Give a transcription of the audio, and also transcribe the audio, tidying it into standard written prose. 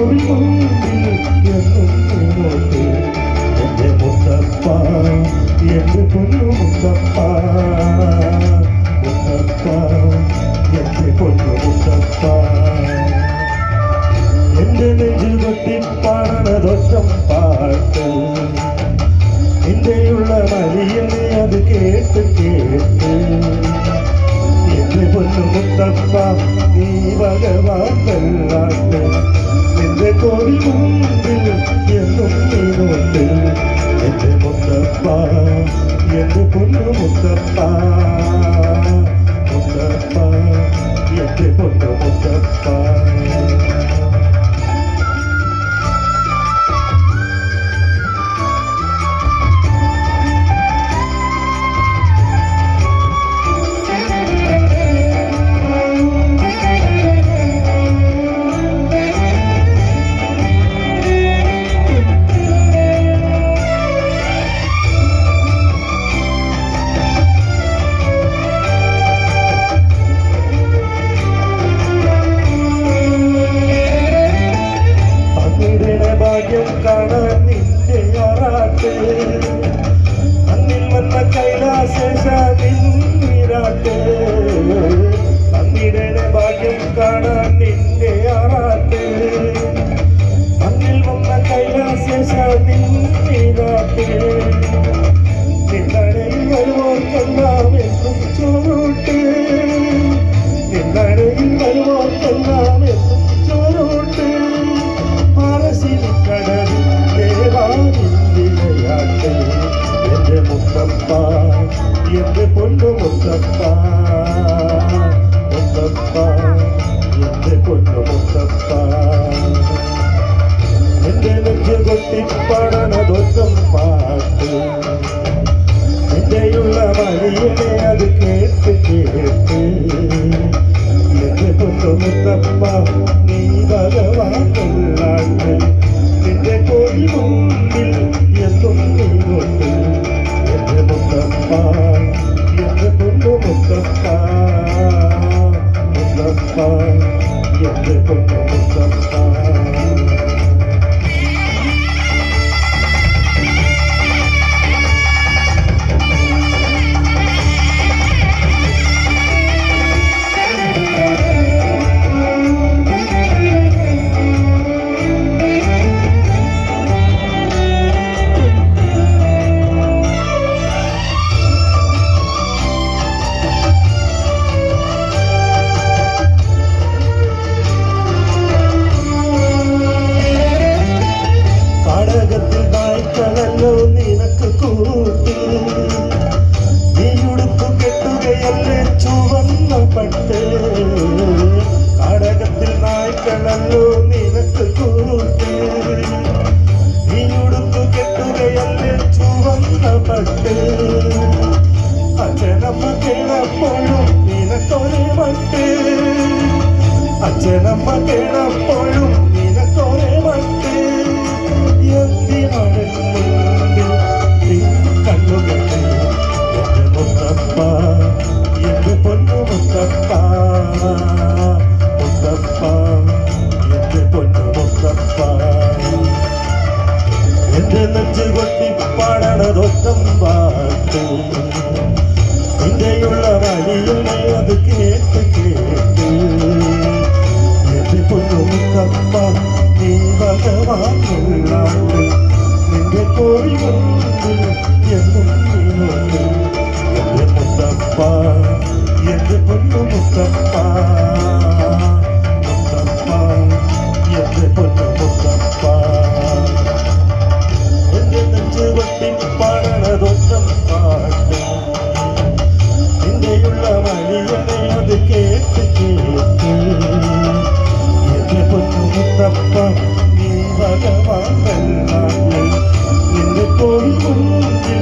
കോവിൽ മുന്നിൽ എന്നും നീങ്ങോട്ട് എന്റെ മുത്തപ്പ എന്റെ പൊന്നു മുത്തപ്പ മുത്തപ്പ എന്റെ പൊന്നു മുത്തപ്പ എന്റെ നെഞ്ചിൽ കൊട്ടി പാടണതൊറ്റം പാട്ട് നിന്റെയുള്ള മരിയിൽ നീ അത് കേട്ട് കേട്ട് എന്റെ പൊന്നു മുത്തപ്പ നീ ഭഗവാൻ വല്ലാട്ട് നിന്റെ കോവിൽ മുമ്പിൽ എന്നും നീങ്ങോട്ട് എന്റെ മുത്തപ്പ എന്റെ പൊന്നു മുത്തപ്പ മുത്തപ്പ എന്റെ പൊന്നു മുത്തപ്പ കാണാൻ നിന്റെ ആറാട്ട് അന്നിൽ വന്ന കൈലാസേശ നിന്നിരാട്ട് അന്നിടെ ഭാഗ്യം കാണാൻ നിന്റെ ആറാട്ട് അന്നിൽ വന്ന കൈലാസേശ നിന്നിരാട്ട് നിന്നടയിൽ വരുവോർക്കെല്ലാം എന്നും ചോറൂട്ട് നിന്നടയിൽ വരുവോർക്കെല്ലാം എന്നും ചോറൂട്ട് എന്റെ മുത്തപ്പ എന്റെ പൊന്നു മുത്തപ്പ മുത്തപ്പ എന്റെ പൊന്നു മുത്തപ്പ എന്റെ നെഞ്ച് കൊട്ടിപ്പാടണതൊറ്റം പാട്ട് എന്റെയുള്ള മരിയനെ അത് കേട്ട് കേട്ട് എന്റെ പൊന്നു മുത്തപ്പ നീ ഭഗവാൻ കൊള്ളാട്ട് നിന്റെ കോഴി മുമ്പിൽ എന്നും നീങ്ങോട്ട് എന്റെ മുത്തപ്പ എന്റെ പൊന്നു മുത്തപ്പ മുത്തപ്പ എന്റെ പൊന്നു മുത്തപ്പ നിനക്ക് കൂട്ടി നീയുടുത്തു കെട്ടുകയല്ലേ ചുവന്ന പട്ട് കാടകത്തിൽ നായ്ക്കളല്ലോ നിനക്ക് കൂട്ടി നീയുടുത്തു കെട്ടുകയല്ലേ ചുവന്ന പട്ട് അച്ഛനമ്മ കേളപ്പോഴും നിനക്കൊരേ മട്ട് അച്ഛനമ്മ കേളപ്പോഴും നിനക്കൊരേ മട്ട് എന്തിനാണ് കണ്ണുകെട്ട് എന്റെ മുത്തപ്പ എന്റെ പൊന്നു മുത്തപ്പ മുത്തപ്പ എന്റെ പൊന്നു മുത്തപ്പ എന്റെ നെഞ്ചിൽ കൊട്ടി പാടണതൊറ്റം പാട്ട് നിന്റെയുള്ള വഴിയിലെ അത് കേട്ട് കേട്ട് എന്റെ പൊന്നു മുത്തപ്പ നീ ഭഗവാൻ കൊള്ളാട്ട് നിന്റെ കോഴി മുമ്പിൽ എന്നും നീങ്ങോട്ട് എന്റെ മുത്തപ്പ എന്റെ പൊന്നു മുത്തപ്പ മുത്തപ്പ എന്റെ പൊന്നു മുത്തപ്പ എന്റെ നെഞ്ച് കൊട്ടി പാടണതൊറ്റം പാട്ട് നിന്റെയുള്ള വഴിയനെ അത് കേട്ട് കേട്ട് എന്റെ പൊന്നു മുത്തപ്പ നീ ഭഗവാൻ നിന്റെ കോഴി മുമ്പിൽ